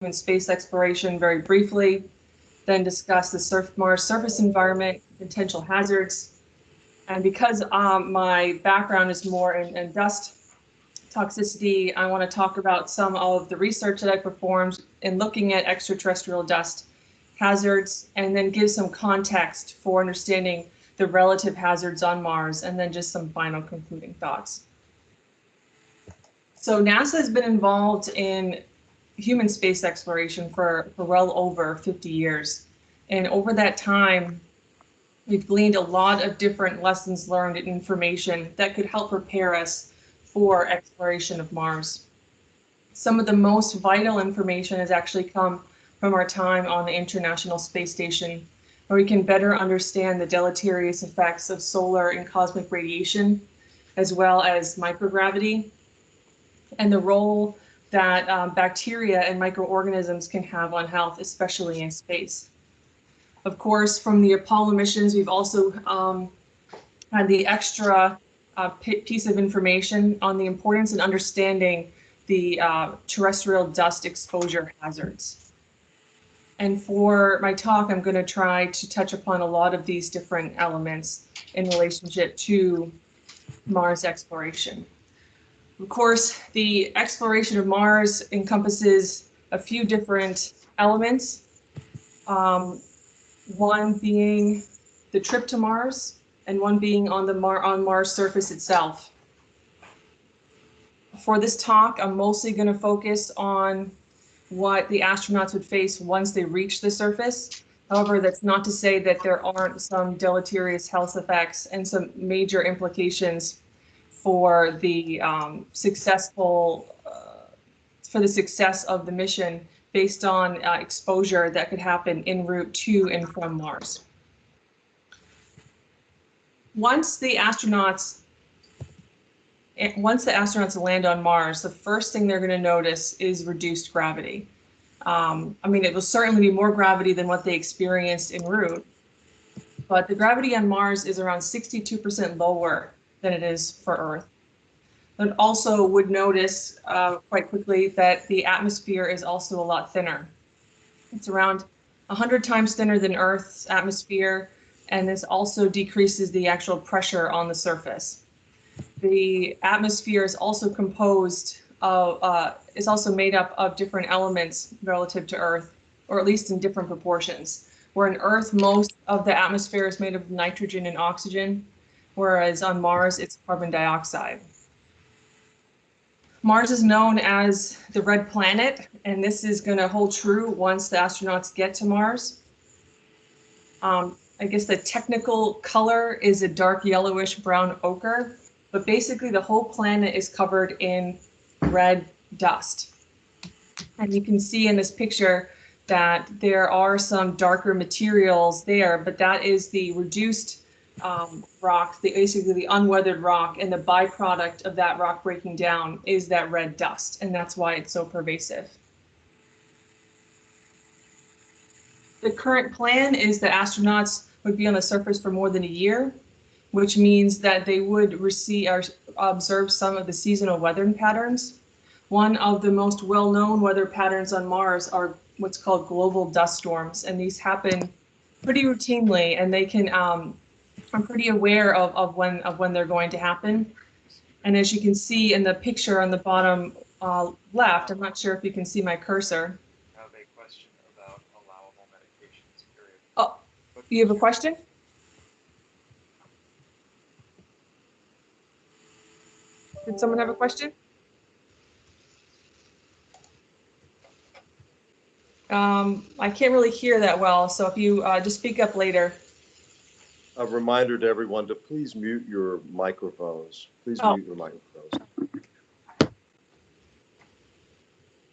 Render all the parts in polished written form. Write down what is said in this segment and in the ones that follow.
human space exploration very briefly, then discuss the Mars surface environment, potential hazards. And because my background is more in dust toxicity, I want to talk about some of the research that I performed in looking at extraterrestrial dust hazards, and then give some context for understanding the relative hazards on Mars, and then just some final concluding thoughts. So NASA has been involved in human space exploration for well over 50 years. And over that time, we've gleaned a lot of different lessons learned and information that could help prepare us for exploration of Mars. Some of the most vital information has actually come from our time on the International Space Station, where we can better understand the deleterious effects of solar and cosmic radiation, as well as microgravity, and the role that bacteria and microorganisms can have on health, especially in space. Of course, from the Apollo missions, we've also had the extra piece of information on the importance and understanding the terrestrial dust exposure hazards. And for my talk, I'm going to try to touch upon a lot of these different elements in relationship to Mars exploration. Of course, the exploration of Mars encompasses a few different elements. One being the trip to Mars, and one being on the Mars surface itself. For this talk, I'm mostly going to focus on what the astronauts would face once they reach the surface. However, that's not to say that there aren't some deleterious health effects and some major implications for the success of the mission based on exposure that could happen en route to and from Mars. Once the astronauts land on Mars, the first thing they're going to notice is reduced gravity. I mean, it will certainly be more gravity than what they experienced en route, but the gravity on Mars is around 62% lower than it is for Earth. And also would notice quite quickly that the atmosphere is also a lot thinner. It's around 100 times thinner than Earth's atmosphere, and this also decreases the actual pressure on the surface. The atmosphere is also composed of, is also made up of different elements relative to Earth, or at least in different proportions. Where on Earth, most of the atmosphere is made of nitrogen and oxygen, whereas on Mars, it's carbon dioxide. Mars is known as the red planet, and this is going to hold true once the astronauts get to Mars. I guess the technical color is a dark yellowish brown ochre, but basically the whole planet is covered in red dust. And you can see in this picture that there are some darker materials there, but that is the reduced rock, basically the unweathered rock, and the byproduct of that rock breaking down is that red dust, and that's why it's so pervasive. The current plan is that astronauts would be on the surface for more than a year, which means that they would receive or observe some of the seasonal weather patterns. One of the most well-known weather patterns on Mars are what's called global dust storms, and these happen pretty routinely, and they can I'm pretty aware of when they're going to happen. And as you can see in the picture on the bottom left, I'm not sure if you can see my cursor. I have a question about allowable medications, period. Oh, you have a question? Did someone have a question? I can't really hear that well, so if you just speak up later. A reminder to everyone to please mute your microphones. Please mute your microphones.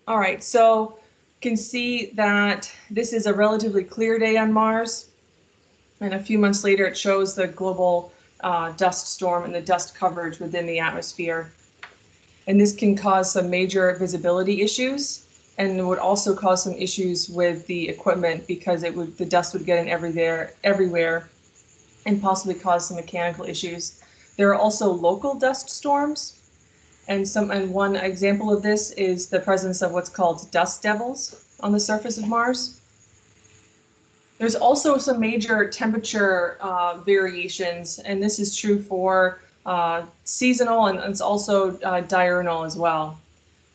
All right, so you can see that this is a relatively clear day on Mars. And a few months later, it shows the global dust storm and the dust coverage within the atmosphere. And this can cause some major visibility issues, and it would also cause some issues with the equipment because the dust would get in everywhere, and possibly cause some mechanical issues. There are also local dust storms, and one example of this is the presence of what's called dust devils on the surface of Mars. There's also some major temperature variations, and this is true for seasonal, and it's also diurnal as well.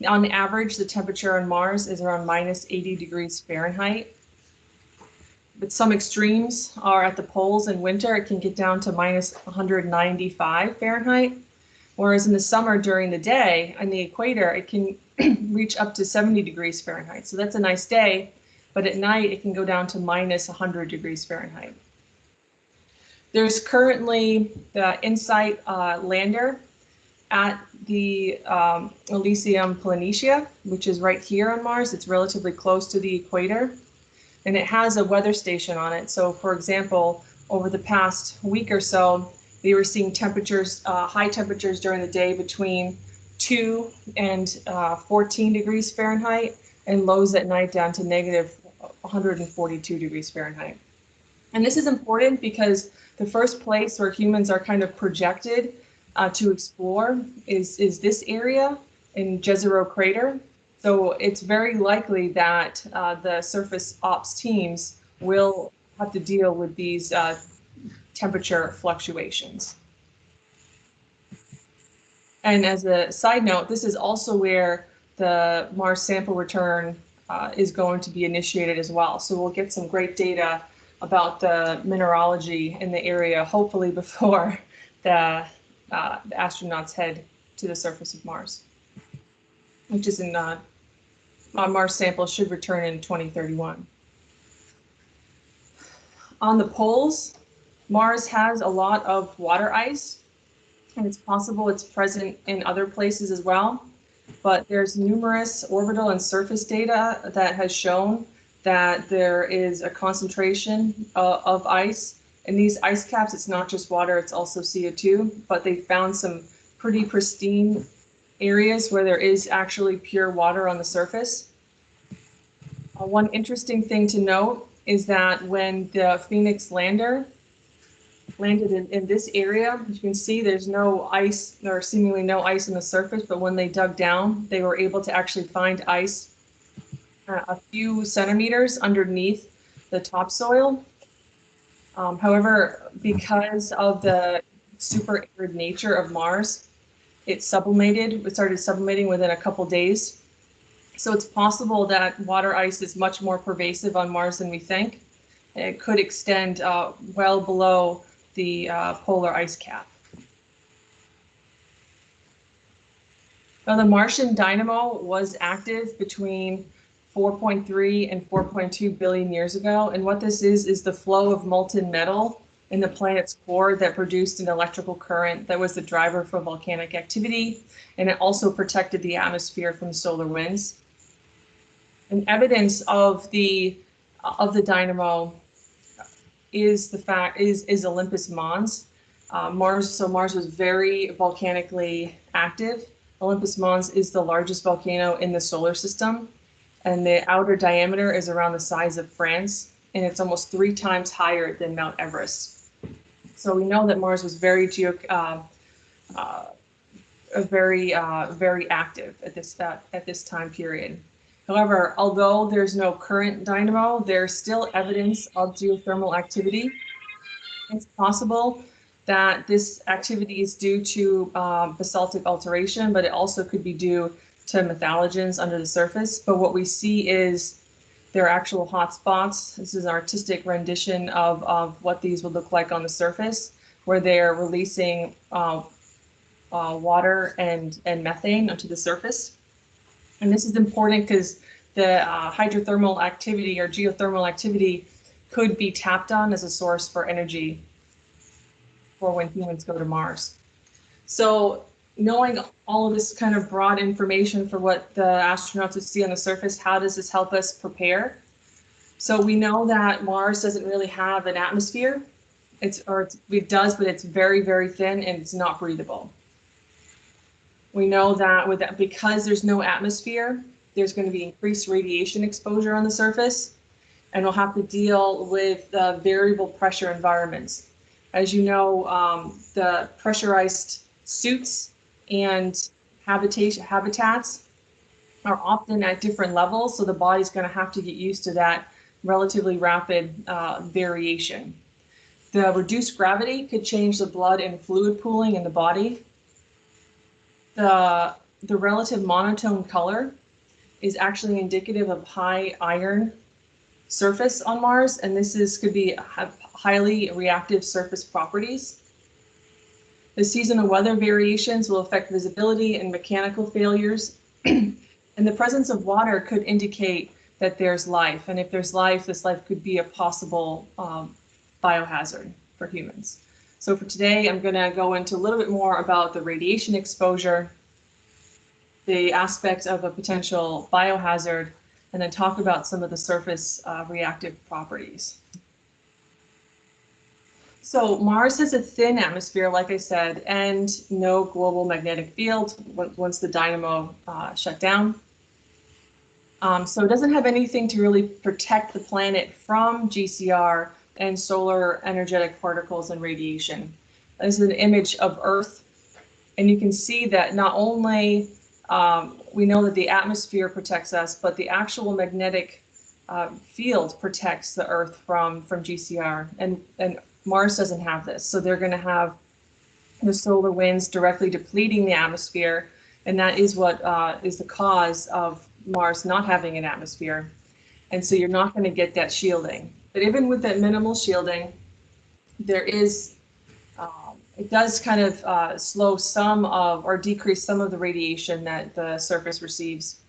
On average, the temperature on Mars is around minus 80 degrees Fahrenheit. But some extremes are at the poles in winter. It can get down to minus 195 Fahrenheit. Whereas in the summer during the day on the equator, it can reach up to 70 degrees Fahrenheit. So that's a nice day. But at night, it can go down to minus 100 degrees Fahrenheit. There's currently the InSight lander at the Elysium Planitia, which is right here on Mars. It's relatively close to the equator, and it has a weather station on it. So for example, over the past week or so, they were seeing temperatures, high temperatures during the day between 2 and 14 degrees Fahrenheit, and lows at night down to negative 142 degrees Fahrenheit. And this is important because the first place where humans are kind of projected to explore is this area in Jezero Crater. So it's very likely that the surface ops teams will have to deal with these temperature fluctuations. And as a side note, this is also where the Mars sample return is going to be initiated as well. So we'll get some great data about the mineralogy in the area, hopefully before the astronauts head to the surface of Mars, which is in Mars sample should return in 2031. On the poles, Mars has a lot of water ice, and it's possible it's present in other places as well. But there's numerous orbital and surface data that has shown that there is a concentration of ice. And these ice caps, it's not just water, it's also CO2, but they found some pretty pristine areas where there is actually pure water on the surface. One interesting thing to note is that when the Phoenix lander landed in this area, you can see there's no ice, or seemingly no ice on the surface, but when they dug down, they were able to actually find ice a few centimeters underneath the topsoil. However, because of the super arid nature of Mars, it started sublimating within a couple days. So it's possible that water ice is much more pervasive on Mars than we think. It could extend well below the polar ice cap. Now, the Martian dynamo was active between 4.3 and 4.2 billion years ago. And what this is the flow of molten metal in the planet's core that produced an electrical current that was the driver for volcanic activity. And it also protected the atmosphere from solar winds. And evidence of the dynamo is Olympus Mons. Mars was very volcanically active. Olympus Mons is the largest volcano in the solar system, and the outer diameter is around the size of France, and it's almost 3 times higher than Mount Everest. So we know that Mars was very active at this time period. However, although there's no current dynamo, there's still evidence of geothermal activity. It's possible that this activity is due to basaltic alteration, but it also could be due to methallogens under the surface. But what we see is there are actual hotspots. This is an artistic rendition of what these would look like on the surface, where they're releasing water and methane onto the surface. And this is important because the hydrothermal activity or geothermal activity could be tapped on as a source for energy for when humans go to Mars. So knowing all of this kind of broad information for what the astronauts would see on the surface, how does this help us prepare? So we know that Mars doesn't really have an atmosphere. It does, but it's very, very thin and it's not breathable. We know that because there's no atmosphere, there's going to be increased radiation exposure on the surface, and we'll have to deal with variable pressure environments. As you know, the pressurized suits and habitats are often at different levels, so the body's going to have to get used to that relatively rapid variation. The reduced gravity could change the blood and fluid pooling in the body. The relative monotone color is actually indicative of high iron surface on Mars, and could be have highly reactive surface properties. The seasonal weather variations will affect visibility and mechanical failures. And the presence of water could indicate that there's life. And if there's life, this life could be a possible biohazard for humans. So for today, I'm going to go into a little bit more about the radiation exposure, the aspects of a potential biohazard, and then talk about some of the surface reactive properties. So Mars has a thin atmosphere, like I said, and no global magnetic field once the dynamo shut down. So it doesn't have anything to really protect the planet from GCR and solar energetic particles and radiation. This is an image of Earth, and you can see that not only we know that the atmosphere protects us, but the actual magnetic field protects the Earth from GCR, and Mars doesn't have this. So they're going to have the solar winds directly depleting the atmosphere, and that is what is the cause of Mars not having an atmosphere. And so you're not going to get that shielding. But even with that minimal shielding, there is, it does kind of slow some of, or decrease some of the radiation that the surface receives.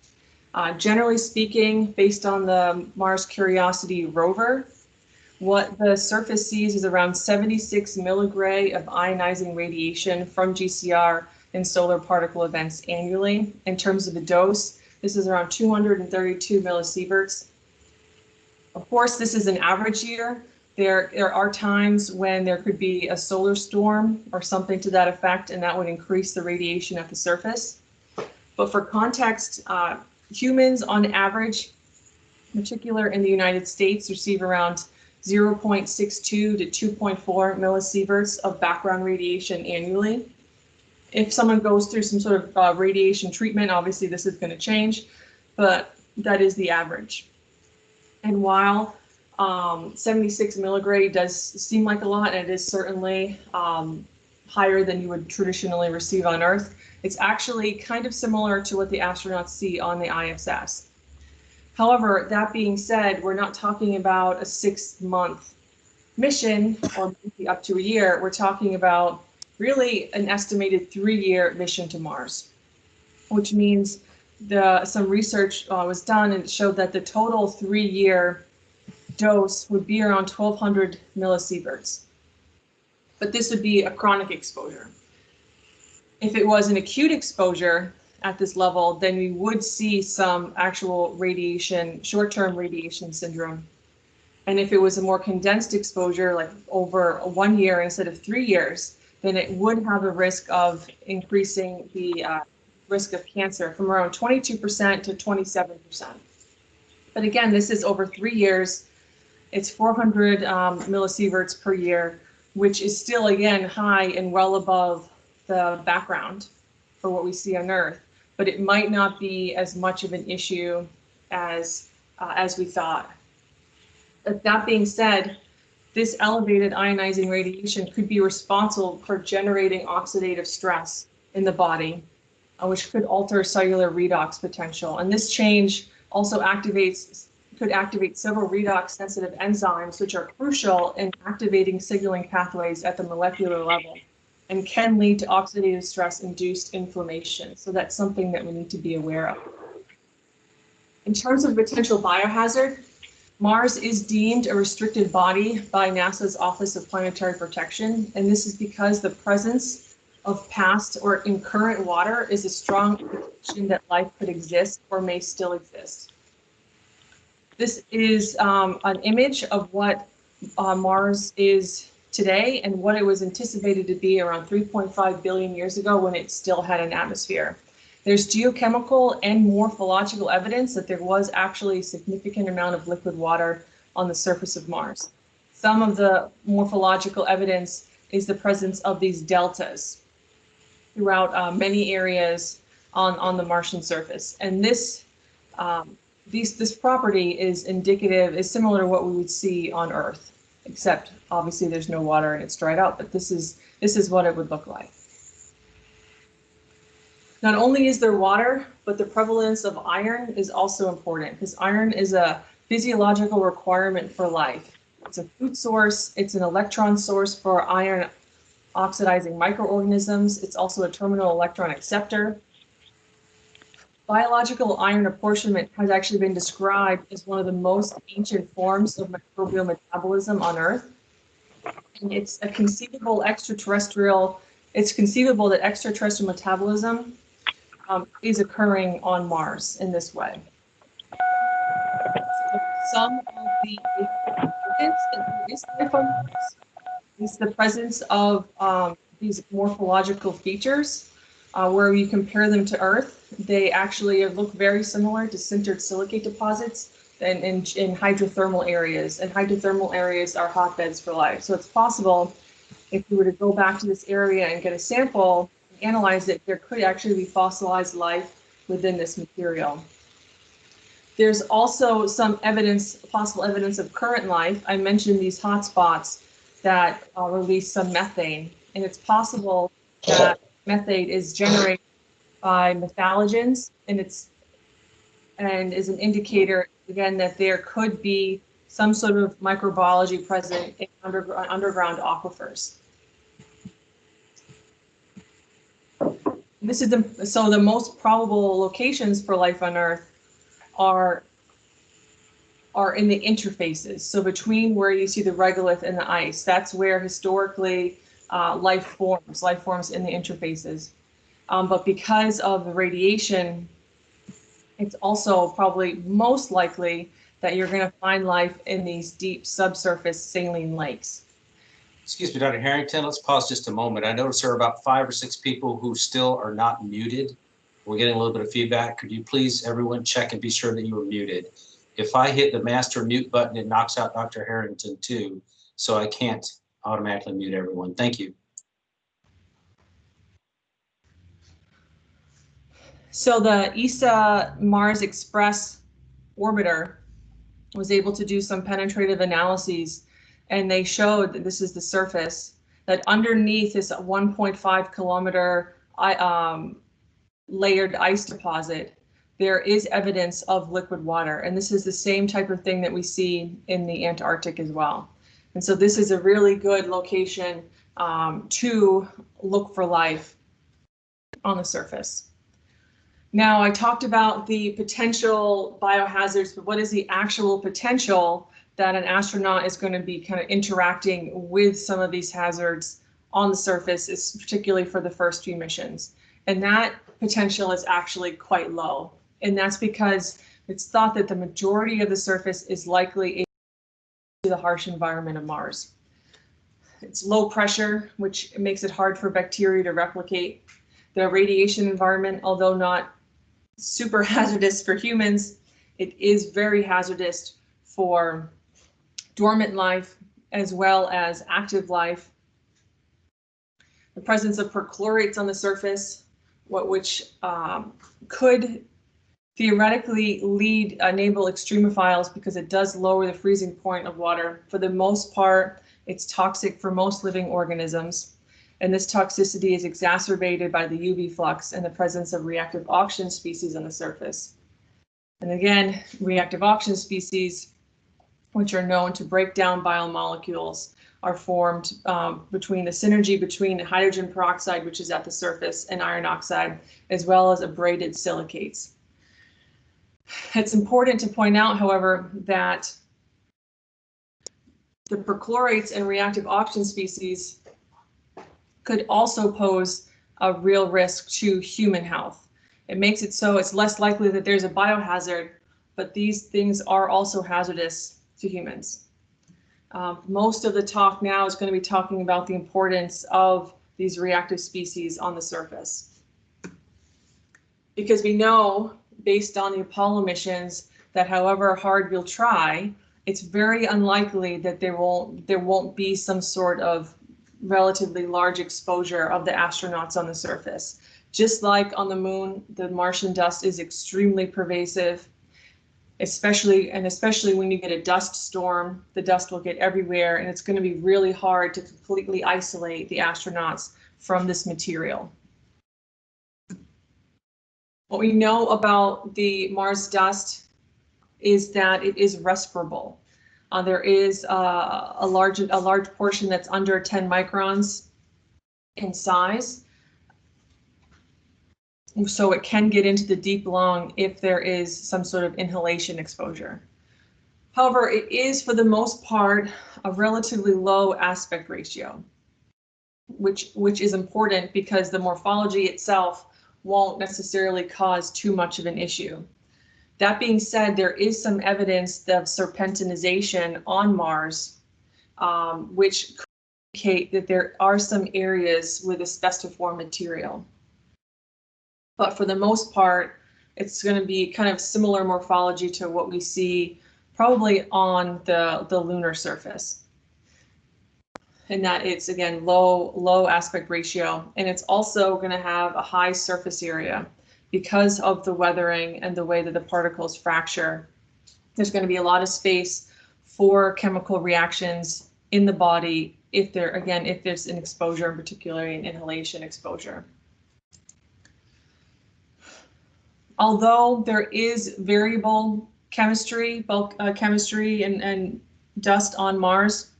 Generally speaking, based on the Mars Curiosity rover, what the surface sees is around 76 milligray of ionizing radiation from GCR and solar particle events annually. In terms of the dose, this is around 232 millisieverts. Of course, this is an average year. There are times when there could be a solar storm or something to that effect, and that would increase the radiation at the surface. But for context, humans on average, in particular in the United States, receive around 0.62 to 2.4 millisieverts of background radiation annually. If someone goes through some sort of radiation treatment, obviously this is going to change, but that is the average. And while 76 milligray does seem like a lot, and it is certainly higher than you would traditionally receive on Earth, it's actually kind of similar to what the astronauts see on the ISS. However, that being said, we're not talking about a 6-month mission or maybe up to a year. We're talking about really an estimated 3-year mission to Mars, which means some research was done and it showed that the total 3-year dose would be around 1,200 millisieverts. But this would be a chronic exposure. If it was an acute exposure at this level, then we would see some actual radiation, short-term radiation syndrome. And if it was a more condensed exposure, like over 1 year instead of 3 years, then it would have a risk of increasing the risk of cancer from around 22% to 27%. But again, this is over 3 years. It's 400 millisieverts per year, which is still, again, high and well above the background for what we see on Earth. But it might not be as much of an issue as we thought. But that being said, this elevated ionizing radiation could be responsible for generating oxidative stress in the body, which could alter cellular redox potential. And this change also could activate several redox-sensitive enzymes, which are crucial in activating signaling pathways at the molecular level, and can lead to oxidative stress-induced inflammation. So that's something that we need to be aware of. In terms of potential biohazard, Mars is deemed a restricted body by NASA's Office of Planetary Protection, and this is because the presence of past or in current water is a strong indication that life could exist or may still exist. This is an image of what Mars is today and what it was anticipated to be around 3.5 billion years ago when it still had an atmosphere. There's geochemical and morphological evidence that there was actually a significant amount of liquid water on the surface of Mars. Some of the morphological evidence is the presence of these deltas throughout many areas on the Martian surface. And this This property is similar to what we would see on Earth, except obviously there's no water and it's dried out, but this is what it would look like. Not only is there water, but the prevalence of iron is also important because iron is a physiological requirement for life. It's a food source, it's an electron source for iron oxidizing microorganisms. It's also a terminal electron acceptor. Biological iron apportionment has actually been described as one of the most ancient forms of microbial metabolism on Earth. And it's conceivable that extraterrestrial metabolism is occurring on Mars in this way. So some of the evidence that there is life on Mars is the presence of these morphological features. Where you compare them to Earth, they actually look very similar to sintered silicate deposits and in hydrothermal areas. And hydrothermal areas are hotbeds for life. So it's possible if you were to go back to this area and get a sample, analyze it, there could actually be fossilized life within this material. There's also some possible evidence of current life. I mentioned these hotspots that release some methane, and it's possible that methane is generated by methalogens, and is an indicator, again, that there could be some sort of microbiology present in underground aquifers. So the most probable locations for life on Earth are in the interfaces. So between where you see the regolith and the ice, that's where historically life forms in the interfaces. But because of the radiation, it's also probably most likely that you're going to find life in these deep subsurface saline lakes. Excuse me, Dr. Harrington, let's pause just a moment. I notice there are about 5 or 6 people who still are not muted. We're getting a little bit of feedback. Could you please, everyone, check and be sure that you are muted? If I hit the master mute button, it knocks out Dr. Harrington too, so I can't automatically mute everyone. Thank you. So the ESA Mars Express orbiter was able to do some penetrative analyses, and they showed that this is the surface, that underneath this 1.5 kilometer layered ice deposit, there is evidence of liquid water. And this is the same type of thing that we see in the Antarctic as well. And so this is a really good location to look for life on the surface. Now, I talked about the potential biohazards, but what is the actual potential that an astronaut is going to be kind of interacting with some of these hazards on the surface, is particularly for the first few missions? And that potential is actually quite low. And that's because it's thought that the majority of the surface is likely to the harsh environment of Mars. It's low pressure, which makes it hard for bacteria to replicate. The radiation environment, although not super hazardous for humans, it is very hazardous for dormant life as well as active life. The presence of perchlorates on the surface, which could theoretically enable extremophiles because it does lower the freezing point of water. For the most part, it's toxic for most living organisms. And this toxicity is exacerbated by the UV flux and the presence of reactive oxygen species on the surface. And again, reactive oxygen species, which are known to break down biomolecules, are formed between the synergy between hydrogen peroxide, which is at the surface, and iron oxide, as well as abraded silicates. It's important to point out, however, that the perchlorates and reactive oxygen species could also pose a real risk to human health. It makes it so it's less likely that there's a biohazard, but these things are also hazardous to humans. Most of the talk now is going to be talking about the importance of these reactive species on the surface. Because we know, based on the Apollo missions, that however hard we'll try, it's very unlikely that there won't be some sort of relatively large exposure of the astronauts on the surface. Just like on the moon, the Martian dust is extremely pervasive. especially when you get a dust storm. The dust will get everywhere, and it's going to be really hard to completely isolate the astronauts from this material. What we know about the Mars dust is that it is respirable. There is a large portion that's under 10 microns in size. So it can get into the deep lung if there is some sort of inhalation exposure. However, it is for the most part a relatively low aspect ratio, which is important because the morphology itself won't necessarily cause too much of an issue. That being said, there is some evidence of serpentinization on Mars, which could indicate that there are some areas with asbestiform material. But for the most part, it's going to be kind of similar morphology to what we see probably on the lunar surface. And that it's, again, low aspect ratio. And it's also going to have a high surface area because of the weathering and the way that the particles fracture. There's going to be a lot of space for chemical reactions in the body if there's an exposure, particularly an inhalation exposure. Although there is variable chemistry, bulk chemistry and dust on Mars,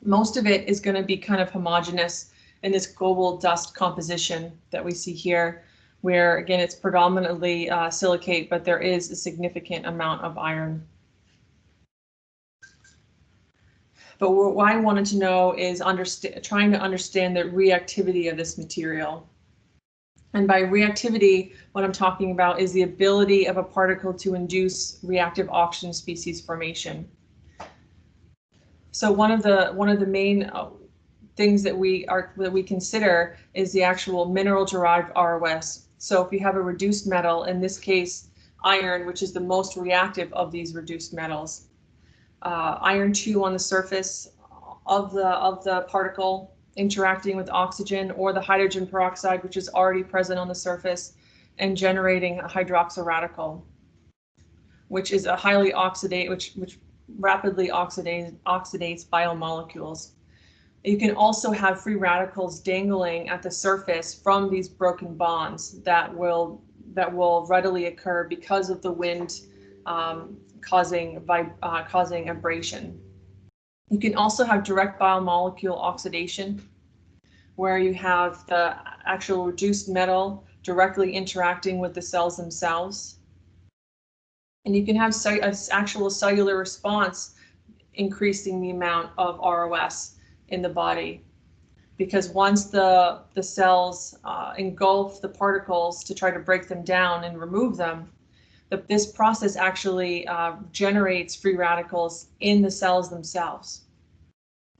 most of it is going to be kind of homogeneous in this global dust composition that we see here, where again it's predominantly silicate, but there is a significant amount of iron. But what I wanted to know is trying to understand the reactivity of this material. And by reactivity, what I'm talking about is the ability of a particle to induce reactive oxygen species formation. So one of the main things that we consider is the actual mineral-derived ROS. So if you have a reduced metal, in this case iron, which is the most reactive of these reduced metals, iron 2 on the surface of the particle interacting with oxygen, or the hydrogen peroxide, which is already present on the surface, and generating a hydroxyl radical, which is a highly which rapidly oxidates biomolecules. You can also have free radicals dangling at the surface from these broken bonds that will readily occur because of the wind causing abrasion. You can also have direct biomolecule oxidation, where you have the actual reduced metal directly interacting with the cells themselves. And you can have an actual cellular response increasing the amount of ROS in the body, because once the cells engulf the particles to try to break them down and remove them, this process actually generates free radicals in the cells themselves.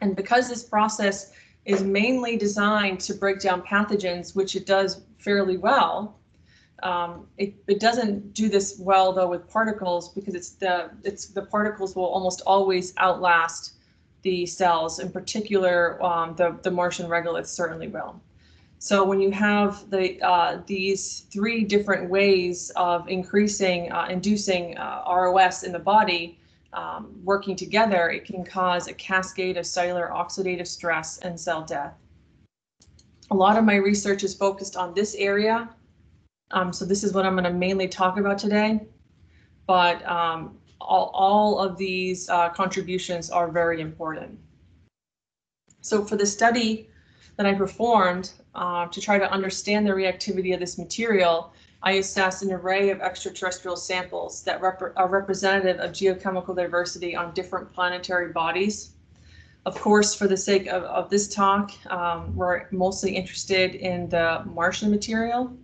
And because this process is mainly designed to break down pathogens, which it does fairly well, it doesn't do this well though with particles, because the particles will almost always outlast the cells. In particular, the Martian regoliths certainly will. So when you have these three different ways of inducing ROS in the body working together, it can cause a cascade of cellular oxidative stress and cell death. A lot of my research is focused on this area, so this is what I'm going to mainly talk about today. But all of these contributions are very important. So for the study that I performed to try to understand the reactivity of this material, I assessed an array of extraterrestrial samples that are representative of geochemical diversity on different planetary bodies. Of course, for the sake of this talk, we're mostly interested in the Martian material,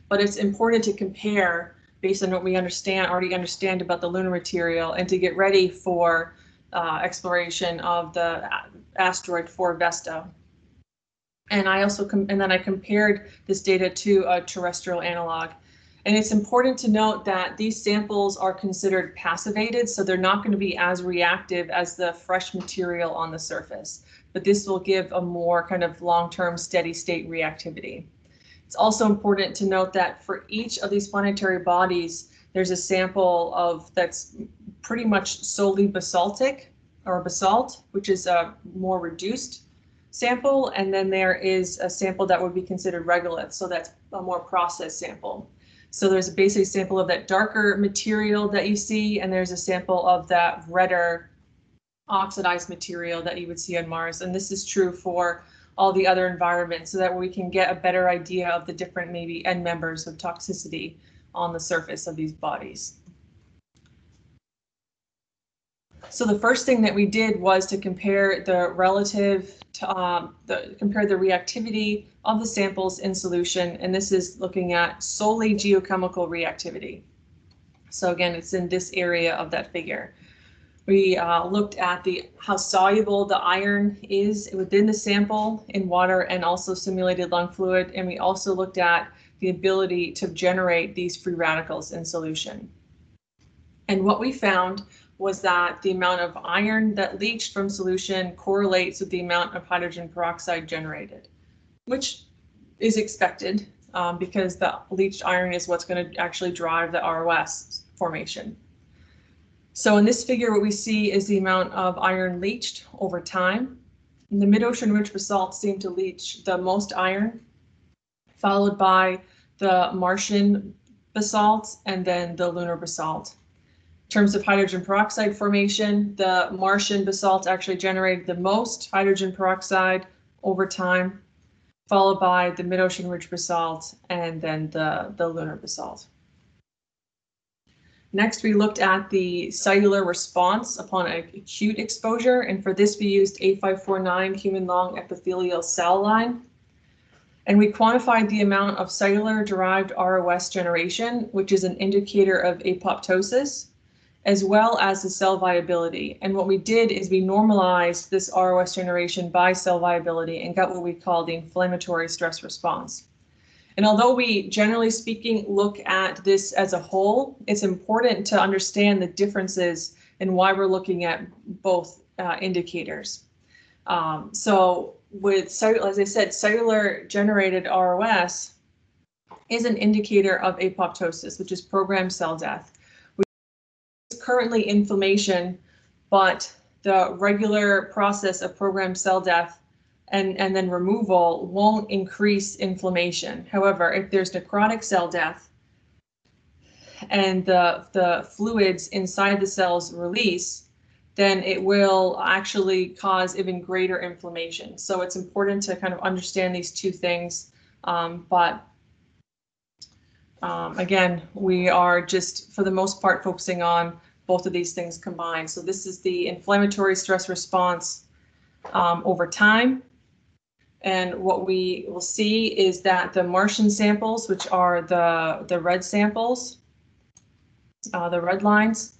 but it's important to compare based on what we already understand about the lunar material, and to get ready for exploration of the asteroid 4 Vesta. And I also compared this data to a terrestrial analog. And it's important to note that these samples are considered passivated, so they're not going to be as reactive as the fresh material on the surface. But this will give a more kind of long-term steady state reactivity. It's also important to note that for each of these planetary bodies, There's a sample of that's pretty much solely basaltic or basalt, which is a more reduced sample. And then there is a sample that would be considered regolith. So that's a more processed sample. So there's a basic sample of that darker material that you see, and there's a sample of that redder oxidized material that you would see on Mars. And this is true for all the other environments, so that we can get a better idea of the different maybe end members of toxicity on the surface of these bodies. So the first thing that we did was to compare the relative, compare the reactivity of the samples in solution, and this is looking at solely geochemical reactivity. So again, it's in this area of that figure. We looked at how soluble the iron is within the sample in water and also simulated lung fluid, and we also looked at the ability to generate these free radicals in solution. And what we found was that the amount of iron that leached from solution correlates with the amount of hydrogen peroxide generated, which is expected because the leached iron is what's going to actually drive the ROS formation. So in this figure, what we see is the amount of iron leached over time. And the mid-ocean rich basalts seem to leach the most iron, followed by the Martian basalt and then the lunar basalt. In terms of hydrogen peroxide formation, the Martian basalt actually generated the most hydrogen peroxide over time, followed by the mid-ocean rich basalt and then the lunar basalt. Next, we looked at the cellular response upon acute exposure, and for this we used A549 human long epithelial cell line. And we quantified the amount of cellular-derived ROS generation, which is an indicator of apoptosis, as well as the cell viability. And what we did is we normalized this ROS generation by cell viability and got what we call the inflammatory stress response. And although we, generally speaking, look at this as a whole, it's important to understand the differences and why we're looking at both indicators. So with, as I said, cellular generated ROS is an indicator of apoptosis, which is programmed cell death. Which is currently inflammation, but the regular process of programmed cell death and then removal won't increase inflammation. However, if there's necrotic cell death and the fluids inside the cells release, then it will actually cause even greater inflammation. So it's important to kind of understand these two things. Again, we are just, for the most part, focusing on both of these things combined. So this is the inflammatory stress response over time. And what we will see is that the Martian samples, which are the red samples, the red lines,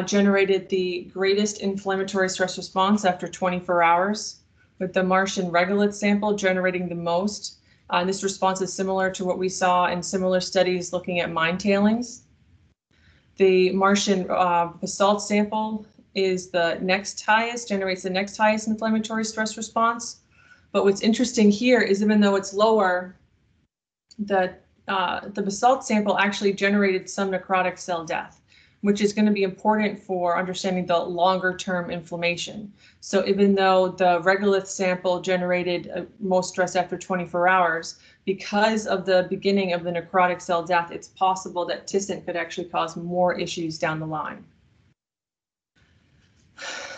generated the greatest inflammatory stress response after 24 hours, with the Martian regolith sample generating the most. This response is similar to what we saw in similar studies looking at mine tailings. The Martian basalt sample is the next highest, generates the next highest inflammatory stress response. But what's interesting here is even though it's lower, the basalt sample actually generated some necrotic cell death, which is going to be important for understanding the longer term inflammation. So even though the regolith sample generated most stress after 24 hours, because of the beginning of the necrotic cell death, it's possible that tissent could actually cause more issues down the line.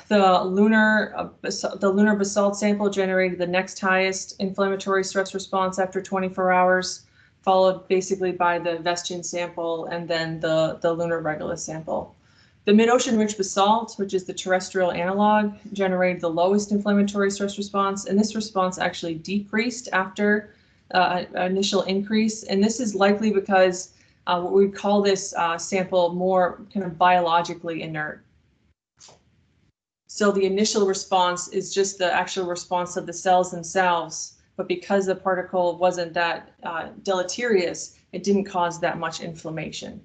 The lunar basalt sample generated the next highest inflammatory stress response after 24 hours, followed basically by the Vestian sample and then the lunar regolith sample. The mid-ocean rich basalt, which is the terrestrial analog, generated the lowest inflammatory stress response, and this response actually decreased after initial increase. And this is likely because what we call this sample more kind of biologically inert. So the initial response is just the actual response of the cells themselves, but because the particle wasn't that deleterious, it didn't cause that much inflammation.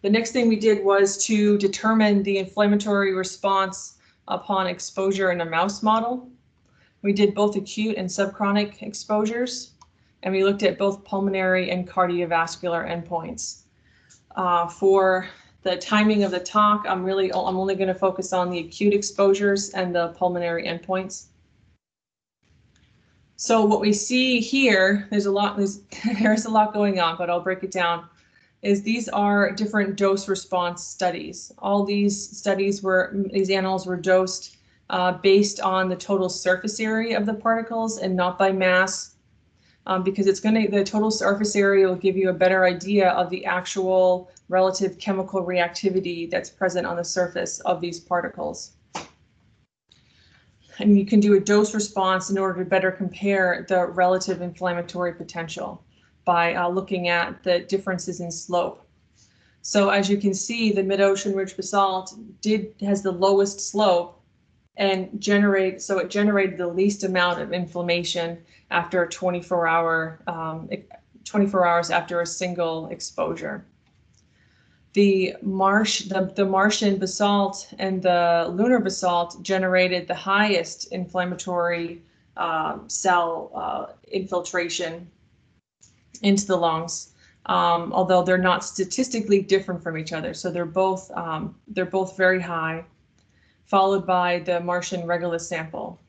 The next thing we did was to determine the inflammatory response upon exposure in a mouse model. We did both acute and subchronic exposures, and we looked at both pulmonary and cardiovascular endpoints. For the timing of the talk, I'm only going to focus on the acute exposures and the pulmonary endpoints. So what we see here, there's a lot going on, but I'll break it down, is these are different dose response studies. All these studies these animals were dosed based on the total surface area of the particles and not by mass, because the total surface area will give you a better idea of the actual relative chemical reactivity that's present on the surface of these particles. And you can do a dose response in order to better compare the relative inflammatory potential by looking at the differences in slope. So as you can see, the mid-ocean ridge basalt has the lowest slope and it generated the least amount of inflammation after 24 hours after a single exposure. The Martian basalt and the lunar basalt generated the highest inflammatory cell infiltration into the lungs, although they're not statistically different from each other. So they're both very high, followed by the Martian regolith sample.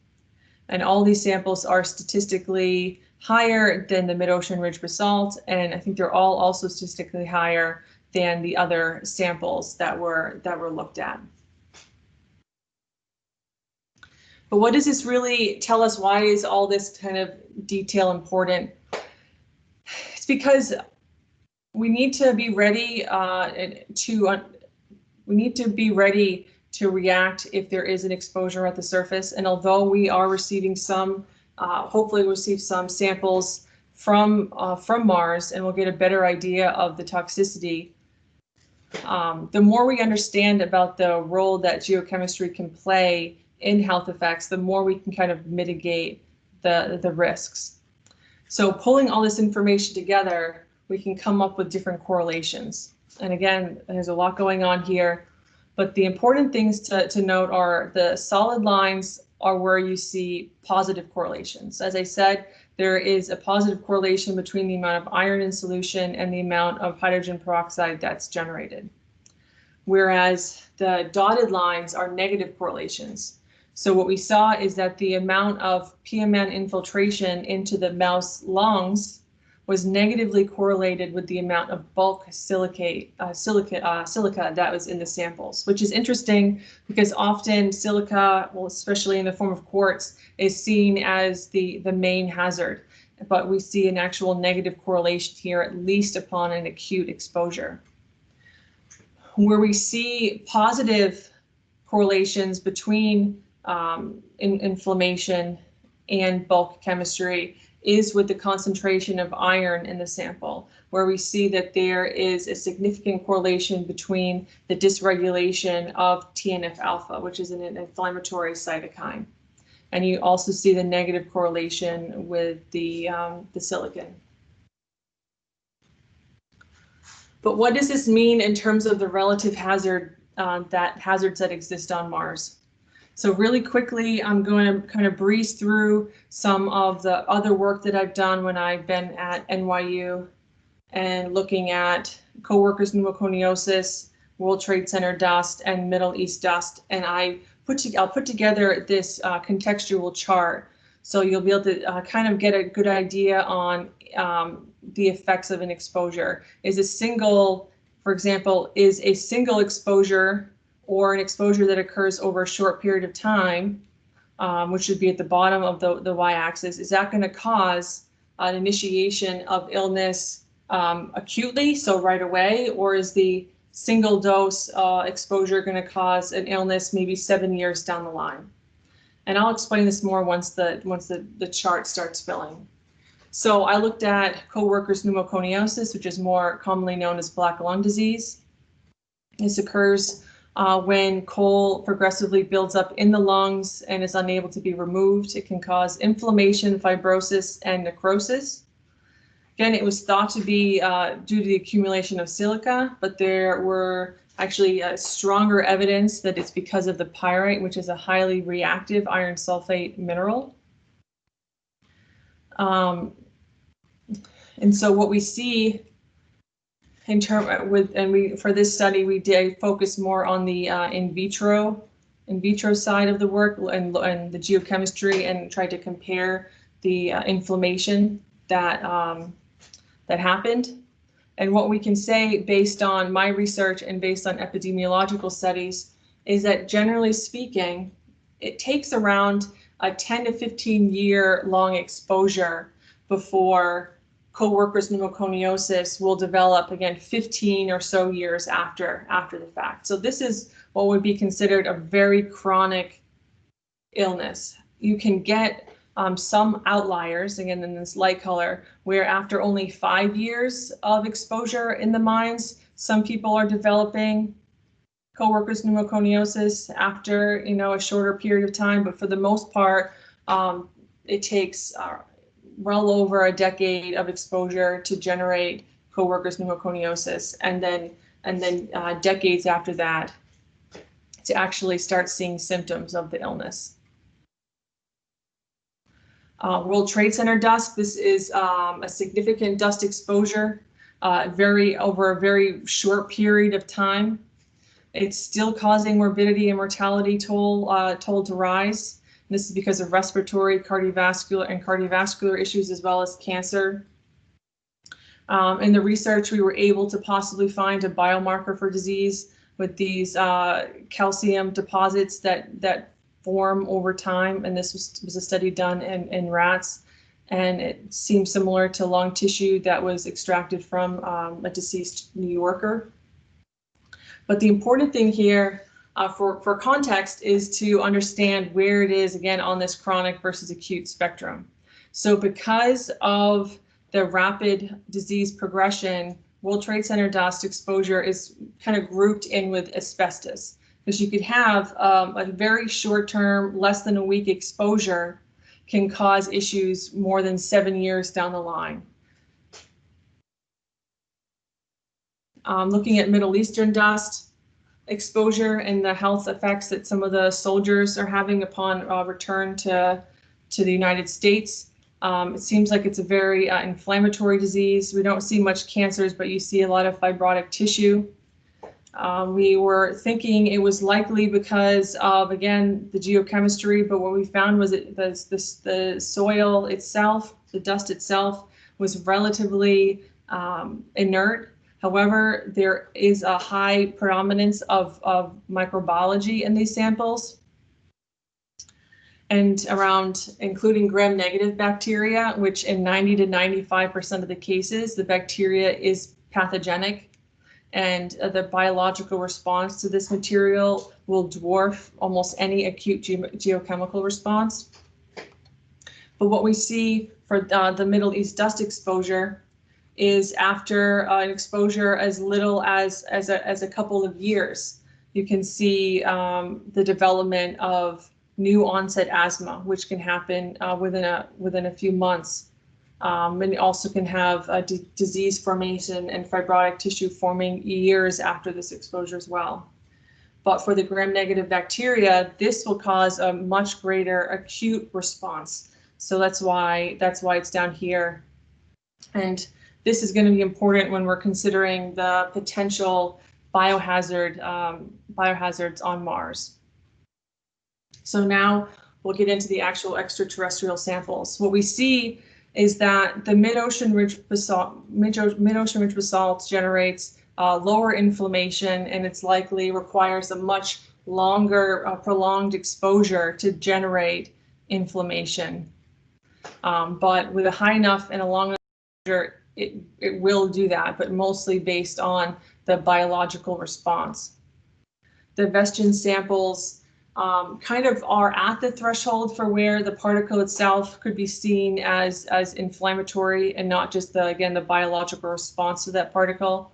And all these samples are statistically higher than the mid-ocean ridge basalt, and I think they're all also statistically higher than the other samples that were looked at. But what does this really tell us? Why is all this kind of detail important? It's because we need to be ready to react if there is an exposure at the surface. And although we are receiving hopefully receive some samples from Mars, and we'll get a better idea of the toxicity, the more we understand about the role that geochemistry can play in health effects, the more we can kind of mitigate the risks. So pulling all this information together, we can come up with different correlations. And again, there's a lot going on here, but the important things to note are the solid lines are where you see positive correlations. As I said, there is a positive correlation between the amount of iron in solution and the amount of hydrogen peroxide that's generated. Whereas the dotted lines are negative correlations. So what we saw is that the amount of PMN infiltration into the mouse lungs was negatively correlated with the amount of bulk silica that was in the samples, which is interesting because often silica, well, especially in the form of quartz, is seen as the main hazard, but we see an actual negative correlation here, at least upon an acute exposure. Where we see positive correlations between inflammation and bulk chemistry is with the concentration of iron in the sample, where we see that there is a significant correlation between the dysregulation of TNF-alpha, which is an inflammatory cytokine. And you also see the negative correlation with the silicon. But what does this mean in terms of the relative hazards that exist on Mars? So really quickly, I'm going to kind of breeze through some of the other work that I've done when I've been at NYU and looking at coworkers' pneumoconiosis, World Trade Center dust, and Middle East dust. And I'll put together this contextual chart, so you'll be able to kind of get a good idea on the effects of an exposure. For example, is a single exposure or an exposure that occurs over a short period of time, which should be at the bottom of the y-axis, is that going to cause an initiation of illness acutely, so right away, or is the single dose exposure going to cause an illness maybe 7 years down the line? And I'll explain this more once the chart starts filling. So I looked at coworkers' pneumoconiosis, which is more commonly known as black lung disease. This occurs when coal progressively builds up in the lungs and is unable to be removed. It can cause inflammation, fibrosis, and necrosis. Again, it was thought to be due to the accumulation of silica, but there were actually stronger evidence that it's because of the pyrite, which is a highly reactive iron sulfate mineral. And so what we see for this study, we did focus more on the in vitro side of the work and the geochemistry, and tried to compare the inflammation that happened. And what we can say based on my research and based on epidemiological studies is that, generally speaking, it takes around a 10 to 15 year long exposure before co-workers pneumoconiosis will develop again 15 or so years after the fact. So this is what would be considered a very chronic illness. You can get some outliers, again in this light color, where after only 5 years of exposure in the mines, some people are developing co-workers pneumoconiosis after a shorter period of time. But for the most part, it takes well over a decade of exposure to generate co-workers pneumoconiosis, and then decades after that to actually start seeing symptoms of the illness. World Trade Center dust. This is a significant dust exposure, over a very short period of time. It's still causing morbidity and mortality toll to rise. And this is because of respiratory, cardiovascular issues, as well as cancer. In the research, we were able to possibly find a biomarker for disease with these calcium deposits that form over time, and this was a study done in rats, and it seemed similar to lung tissue that was extracted from a deceased New Yorker. But the important thing here for context is to understand where it is, again, on this chronic versus acute spectrum. So because of the rapid disease progression, World Trade Center dust exposure is kind of grouped in with asbestos, because you could have a very short-term, less than a week exposure can cause issues more than 7 years down the line. Looking at Middle Eastern dust exposure and the health effects that some of the soldiers are having upon return to the United States. It seems like it's a very inflammatory disease. We don't see much cancers, but you see a lot of fibrotic tissue. We were thinking it was likely because of, again, the geochemistry, but what we found was the soil itself, the dust itself, was relatively inert. However, there is a high predominance of microbiology in these samples, and including gram-negative bacteria, which in 90 to 95% of the cases, the bacteria is pathogenic. And the biological response to this material will dwarf almost any acute geochemical response. But what we see for the Middle East dust exposure is after an exposure as little as a couple of years, you can see the development of new onset asthma, which can happen within a few months. And it also can have disease formation and fibrotic tissue forming years after this exposure as well. But for the gram-negative bacteria, this will cause a much greater acute response. So that's why it's down here. And this is going to be important when we're considering the potential biohazards on Mars. So now we'll get into the actual extraterrestrial samples. What we see is that the mid-ocean ridge basalt generates lower inflammation, and it's likely requires a much longer prolonged exposure to generate inflammation. But with a high enough and a long enough exposure, it will do that, but mostly based on the biological response. The Vestian samples kind of are at the threshold for where the particle itself could be seen as inflammatory, and not just the biological response to that particle.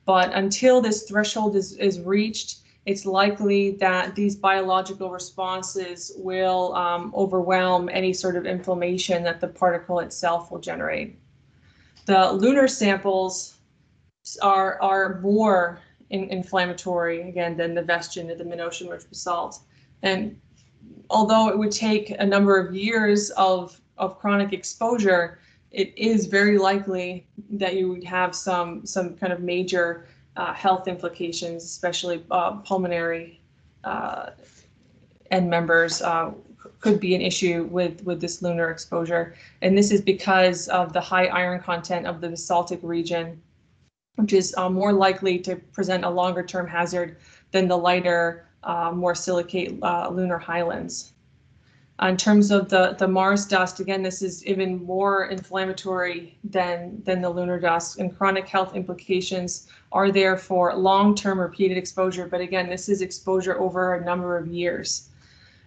But until this threshold is reached, it's likely that these biological responses will overwhelm any sort of inflammation that the particle itself will generate. The lunar samples are more inflammatory, again, than the Vestian or the mid-ocean ridge basalt. And although it would take a number of years of chronic exposure, it is very likely that you would have some kind of major health implications, especially pulmonary end members could be an issue with this lunar exposure. And this is because of the high iron content of the basaltic region, which is more likely to present a longer term hazard than the lighter, more silicate lunar highlands. In terms of the Mars dust, again, this is even more inflammatory than the lunar dust, and chronic health implications are there for long-term repeated exposure. But again, this is exposure over a number of years.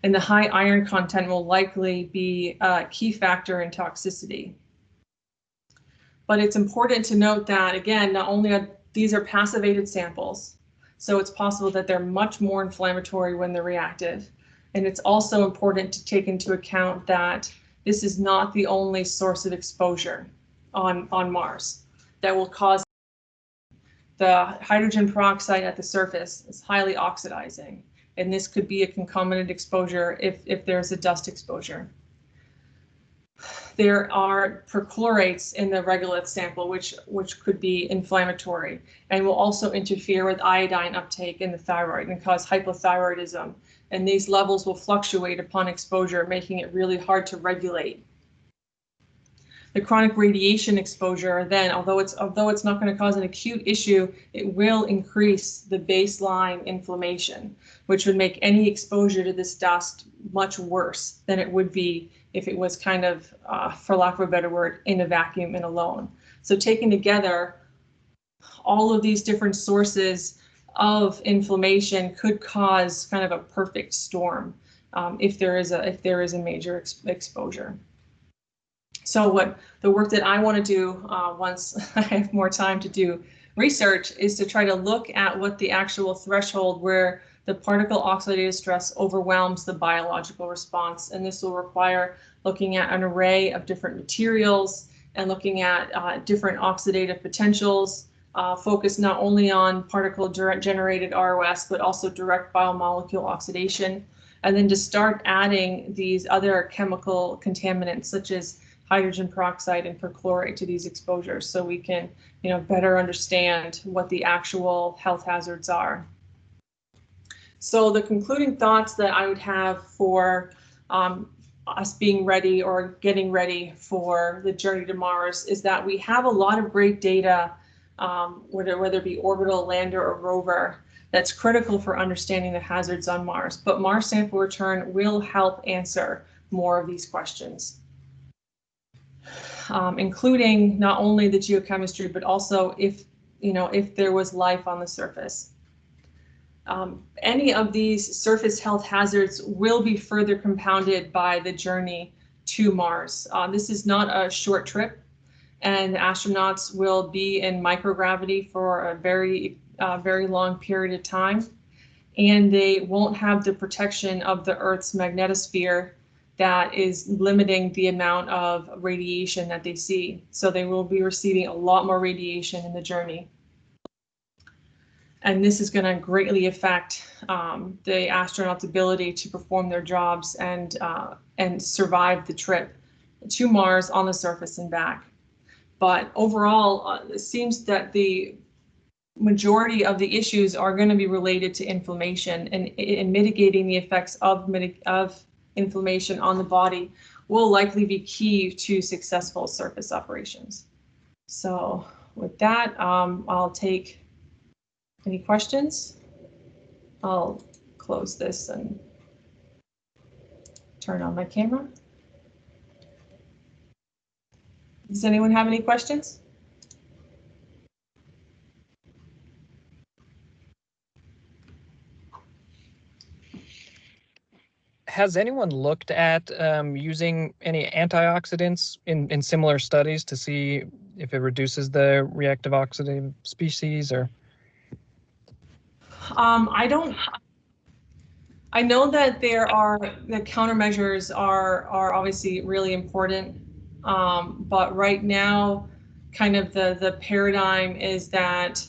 And the high iron content will likely be a key factor in toxicity. But it's important to note that, again, not only are these are passivated samples, so it's possible that they're much more inflammatory when they're reactive. And it's also important to take into account that this is not the only source of exposure on Mars that will cause. The hydrogen peroxide at the surface is highly oxidizing, and this could be a concomitant exposure if there's a dust exposure. There are perchlorates in the regolith sample, which could be inflammatory and will also interfere with iodine uptake in the thyroid and cause hypothyroidism. And these levels will fluctuate upon exposure, making it really hard to regulate. The chronic radiation exposure, then, although it's not going to cause an acute issue, it will increase the baseline inflammation, which would make any exposure to this dust much worse than it would be if it was kind of, for lack of a better word, in a vacuum and alone. So taken together, all of these different sources of inflammation could cause kind of a perfect storm if there is a major exposure. So what the work that I want to do once I have more time to do research is to try to look at what the actual threshold where the particle oxidative stress overwhelms the biological response. And this will require looking at an array of different materials and looking at different oxidative potentials, focused not only on particle generated ROS, but also direct biomolecule oxidation. And then to start adding these other chemical contaminants such as hydrogen peroxide and perchlorate to these exposures so we can, better understand what the actual health hazards are. So the concluding thoughts that I would have for us being ready or getting ready for the journey to Mars is that we have a lot of great data, whether it be orbital, lander, or rover, that's critical for understanding the hazards on Mars. But Mars sample return will help answer more of these questions. Including not only the geochemistry, but also if there was life on the surface. Any of these surface health hazards will be further compounded by the journey to Mars. This is not a short trip, and astronauts will be in microgravity for a very long period of time, and they won't have the protection of the Earth's magnetosphere that is limiting the amount of radiation that they see. So they will be receiving a lot more radiation in the journey. And this is going to greatly affect the astronauts' ability to perform their jobs and survive the trip to Mars on the surface and back. But overall, it seems that the majority of the issues are going to be related to inflammation, and mitigating the effects of inflammation on the body will likely be key to successful surface operations. So with that, I'll take any questions. I'll close this and turn on my camera. Does anyone have any questions? Has anyone looked at using any antioxidants in similar studies to see if it reduces the reactive oxidative species? Or I know that the countermeasures are obviously really important, but right now, kind of the paradigm is that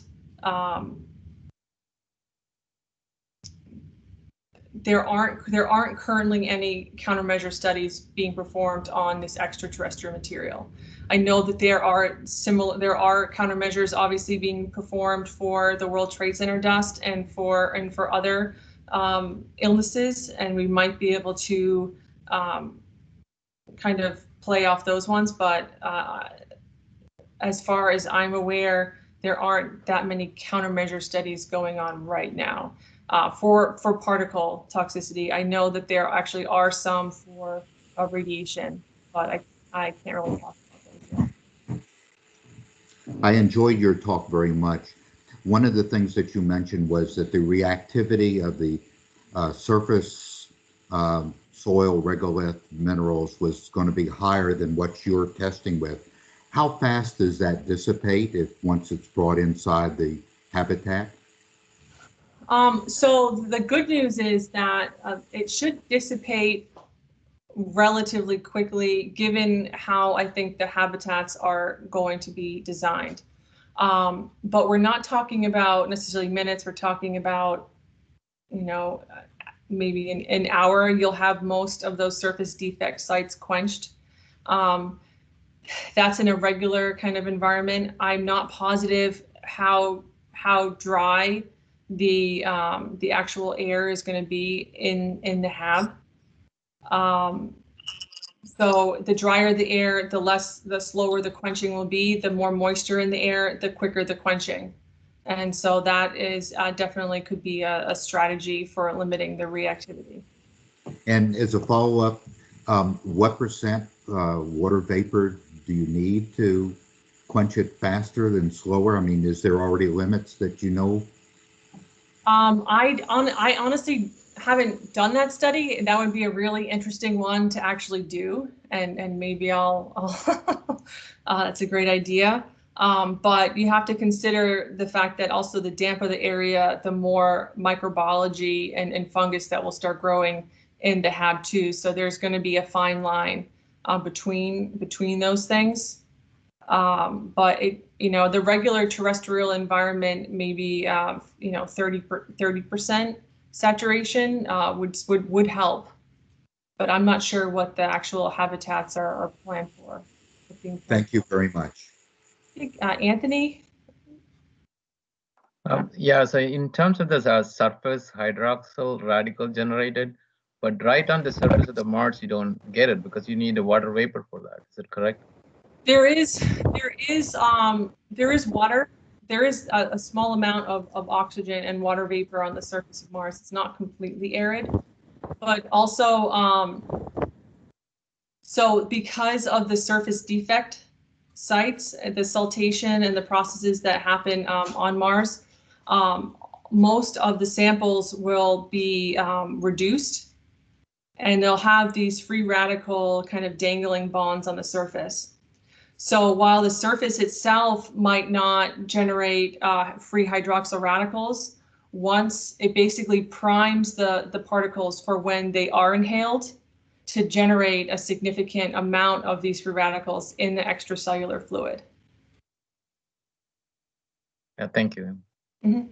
there aren't currently any countermeasure studies being performed on this extraterrestrial material. I know that there are countermeasures obviously being performed for the World Trade Center dust and for other illnesses, and we might be able to kind of play off those ones. But as far as I'm aware, there aren't that many countermeasure studies going on right now for particle toxicity. I know that there actually are some for radiation, but I can't really talk about those yet. I enjoyed your talk very much. One of the things that you mentioned was that the reactivity of the surface soil regolith minerals was going to be higher than what you're testing with. How fast does that dissipate once it's brought inside the habitat? So the good news is that it should dissipate relatively quickly, given how I think the habitats are going to be designed. But we're not talking about necessarily minutes. We're talking about, maybe in an hour, you'll have most of those surface defect sites quenched. That's in a regular kind of environment. I'm not positive how dry the actual air is going to be in the hab. So the drier the air, the slower the quenching will be. The more moisture in the air, the quicker the quenching. And so that is definitely could be a strategy for limiting the reactivity. And as a follow-up, what percent water vapor do you need to quench it faster than slower? I mean, is there already limits that you know? I honestly haven't done that study. That would be a really interesting one to actually do, and maybe I'll that's a great idea. But you have to consider the fact that also the damper the area, the more microbiology and fungus that will start growing in the hab too. So there's going to be a fine line between those things. But the regular terrestrial environment, maybe 30% saturation would help. But I'm not sure what the actual habitats are planned for. Thank you very much. Anthony? Yeah, so in terms of the surface hydroxyl radical generated, but right on the surface of the Mars, you don't get it because you need a water vapor for that. Is it correct? There is water. There is a small amount of oxygen and water vapor on the surface of Mars. It's not completely arid, but also so because of the surface defect sites, the siltation and the processes that happen on Mars, most of the samples will be reduced, and they'll have these free radical kind of dangling bonds on the surface. So while the surface itself might not generate free hydroxyl radicals, once it basically primes the particles for when they are inhaled to generate a significant amount of these free radicals in the extracellular fluid. Yeah, thank you. Mm-hmm.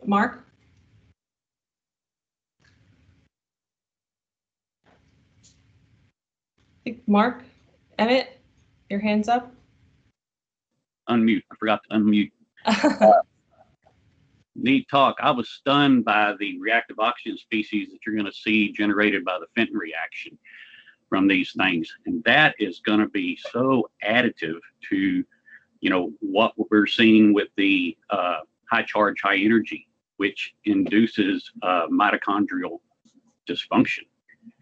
Mark? Mark, Emmett, your hand's up. Unmute. I forgot to unmute. Neat talk. I was stunned by the reactive oxygen species that you're going to see generated by the Fenton reaction from these things. And that is going to be so additive to, what we're seeing with the high charge, high energy, which induces mitochondrial dysfunction.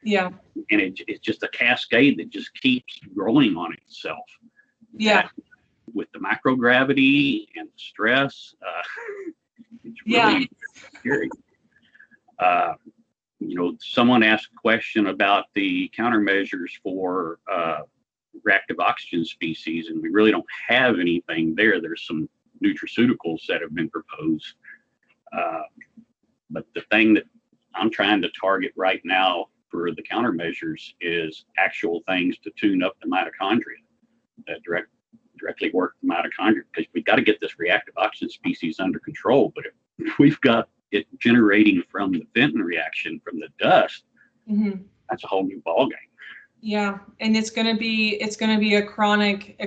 Yeah. And it's just a cascade that just keeps growing on itself. Yeah. With the microgravity and the stress, it's really scary. Someone asked a question about the countermeasures for reactive oxygen species, and we really don't have anything there. There's some nutraceuticals that have been proposed. But the thing that I'm trying to target right now for the countermeasures is actual things to tune up the mitochondria that directly work the mitochondria, because we've got to get this reactive oxygen species under control. But if we've got it generating from the Fenton reaction from the dust, Mhm. that's a whole new ballgame. Yeah, and it's going to be a chronic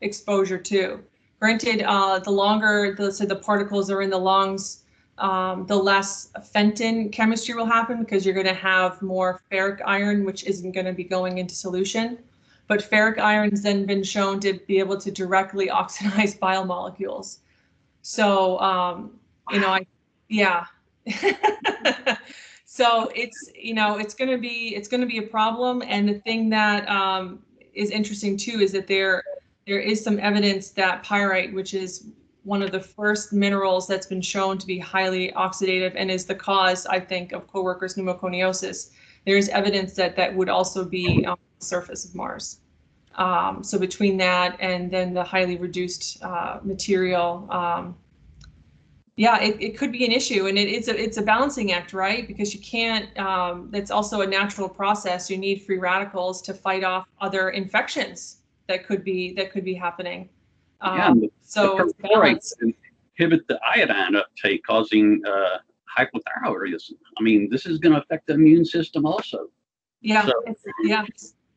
exposure too. Granted, the longer the particles are in the lungs, the less Fenton chemistry will happen because you're going to have more ferric iron, which isn't going to be going into solution. But ferric iron has then been shown to be able to directly oxidize biomolecules. So, yeah. So it's, it's going to be a problem. And the thing that is interesting too is that there is some evidence that pyrite, which is one of the first minerals that's been shown to be highly oxidative and is the cause, I think, of coworkers' pneumoconiosis. There's evidence that that would also be on the surface of Mars. So between that and then the highly reduced material, yeah, it could be an issue, and it's a balancing act, right? Because you can't. That's also a natural process. You need free radicals to fight off other infections that could be happening. So the perchlorates inhibit the iodine uptake, causing hypothyroidism. I mean, this is going to affect the immune system also. Yeah, So,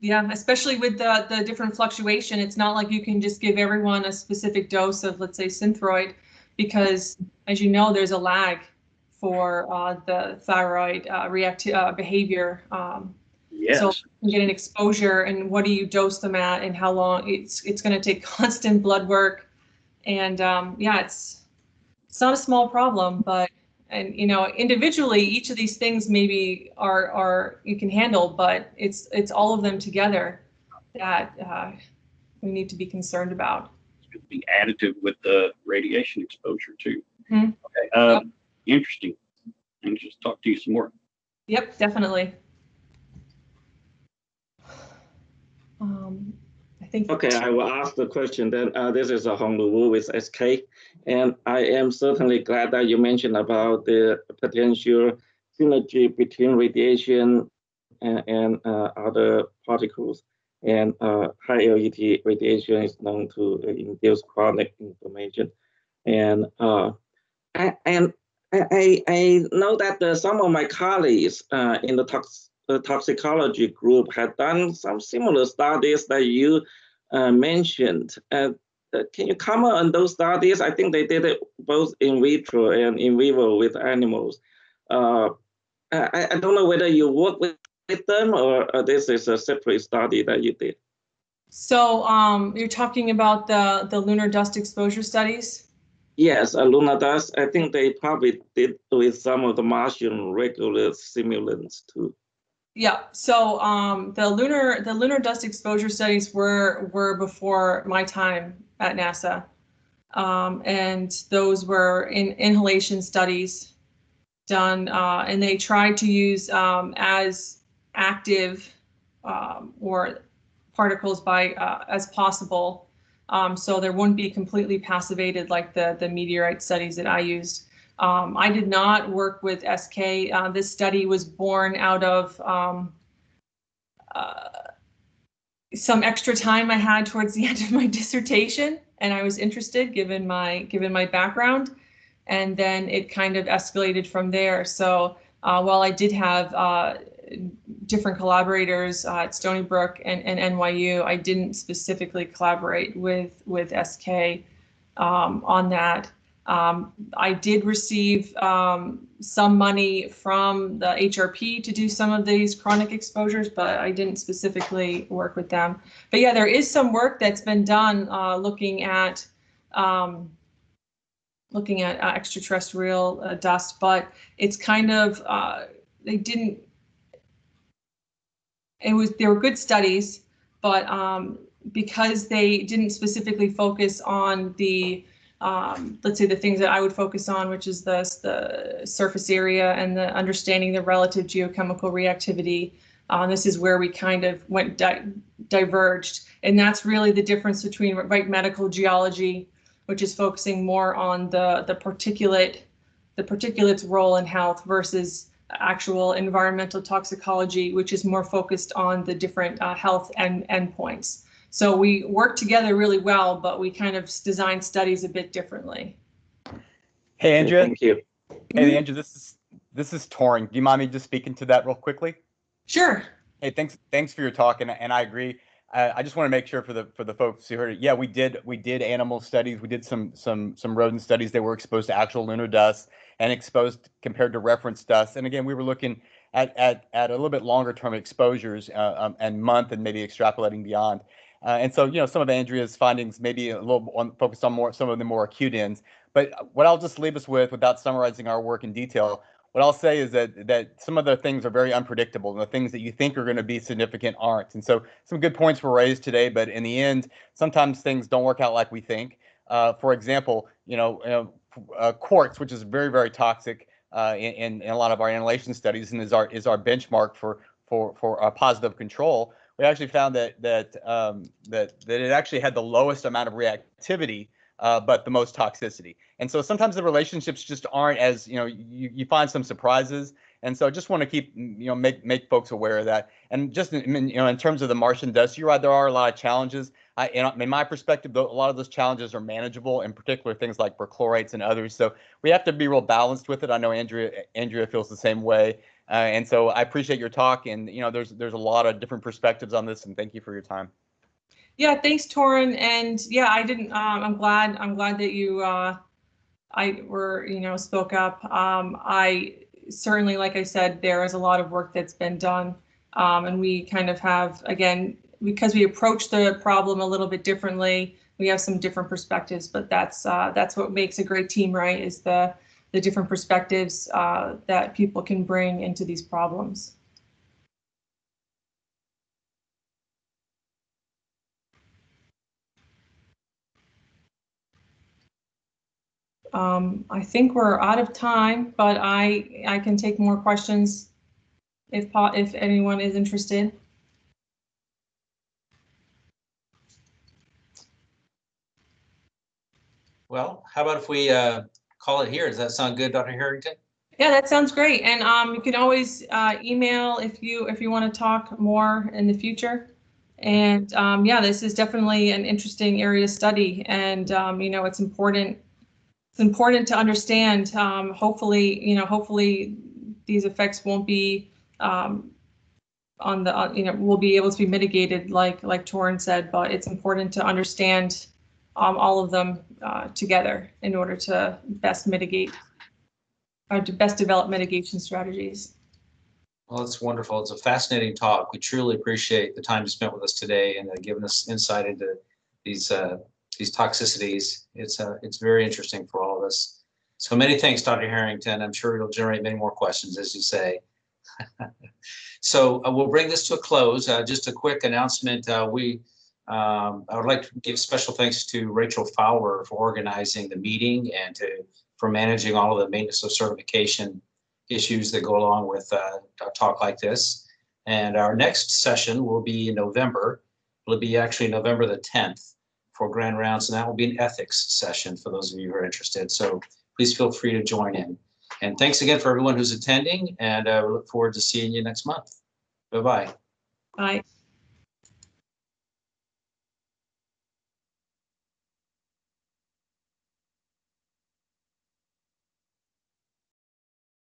yeah. Especially with the different fluctuation, it's not like you can just give everyone a specific dose of, let's say, Synthroid, because as you know, there's a lag for the thyroid behavior. yes. So you get an exposure, and what do you dose them at, and how long? It's going to take constant blood work, and yeah, it's not a small problem, but individually, each of these things maybe are you can handle, but it's all of them together that we need to be concerned about. It's going to be additive with the radiation exposure too. Mm-hmm. Okay. Yep. Interesting. And just talk to you some more. Yep, definitely. I think. Okay, I will ask the question then. This is Hong Lu with SK, and I am certainly glad that you mentioned about the potential synergy between radiation and other particles. And high LET radiation is known to induce chronic inflammation. And I know that some of my colleagues in the toxicology group had done some similar studies that you mentioned. Can you comment on those studies? I think they did it both in vitro and in vivo with animals. I don't know whether you work with them or this is a separate study that you did. So you're talking about the lunar dust exposure studies? Yes, lunar dust. I think they probably did with some of the Martian regolith simulants too. Yeah. So the lunar dust exposure studies were before my time at NASA, and those were inhalation studies done, and they tried to use as active or particles as possible, so there wouldn't be completely passivated like the meteorite studies that I used. I did not work with SK. This study was born out of some extra time I had towards the end of my dissertation, and I was interested given my background, and then it kind of escalated from there. So while I did have different collaborators at Stony Brook and NYU, I didn't specifically collaborate with SK on that. I did receive some money from the HRP to do some of these chronic exposures, but I didn't specifically work with them. But yeah, there is some work that's been done looking at extraterrestrial dust, but it's kind of they were good studies, but because they didn't specifically focus on the let's say the things that I would focus on, which is the surface area and the understanding the relative geochemical reactivity. This is where we kind of went diverged, and that's really the difference between medical geology, which is focusing more on the particulate's role in health, versus actual environmental toxicology, which is more focused on the different health endpoints. So we work together really well, but we kind of design studies a bit differently. Hey, Andrea. Thank you. Hey, Andrew, this is Torin. Do you mind me just speaking to that real quickly? Sure. Hey, thanks for your talk, and I agree. I just want to make sure for the folks who heard it. Yeah, we did animal studies. We did some rodent studies that were exposed to actual lunar dust and exposed compared to reference dust. And again, we were looking at a little bit longer term exposures and month and maybe extrapolating beyond. And so, some of Andrea's findings maybe a little focused on some of the more acute ends. But what I'll just leave us with, without summarizing our work in detail, what I'll say is that some of the things are very unpredictable, and the things that you think are going to be significant aren't. And so some good points were raised today, but in the end, sometimes things don't work out like we think. For example, quartz, which is very, very toxic in a lot of our annihilation studies, and is our benchmark for a positive control. We actually found that it actually had the lowest amount of reactivity, but the most toxicity. And so sometimes the relationships just aren't as, you find some surprises. And so I just want to keep, make folks aware of that. And just, in terms of the Martian dust, you're right, there are a lot of challenges. In my perspective, a lot of those challenges are manageable, in particular things like perchlorates and others. So we have to be real balanced with it. I know Andrea feels the same way. And so I appreciate your talk, and there's a lot of different perspectives on this, and thank you for your time. Yeah, thanks, Torin. And yeah, I'm glad that you spoke up. I certainly, like I said, there is a lot of work that's been done, and we kind of have, again, because we approach the problem a little bit differently, we have some different perspectives. But that's what makes a great team, right? Is the different perspectives that people can bring into these problems. I think we're out of time, but I can take more questions if anyone is interested. Well, how about if we call it here? Does that sound good, Dr. Harrington? Yeah, that sounds great. And you can always email if you want to talk more in the future. And yeah, this is definitely an interesting area to study. And it's important. It's important to understand. Hopefully, these effects won't be will be able to be mitigated, like Torin said. But it's important to understand all of them together in order to best mitigate. To best develop mitigation strategies. Well, it's wonderful. It's a fascinating talk. We truly appreciate the time you spent with us today and giving us insight into these toxicities. It's very interesting for all of us. So many thanks, Dr. Harrington. I'm sure it'll generate many more questions, as you say. So we'll bring this to a close. Just a quick announcement. I would like to give special thanks to Rachel Fowler for organizing the meeting and for managing all of the maintenance of certification issues that go along with a talk like this. And our next session will be in November. It'll be actually November the 10th for Grand Rounds, and that will be an ethics session for those of you who are interested. So please feel free to join in. And thanks again for everyone who's attending, and we look forward to seeing you next month. Bye-bye. Bye.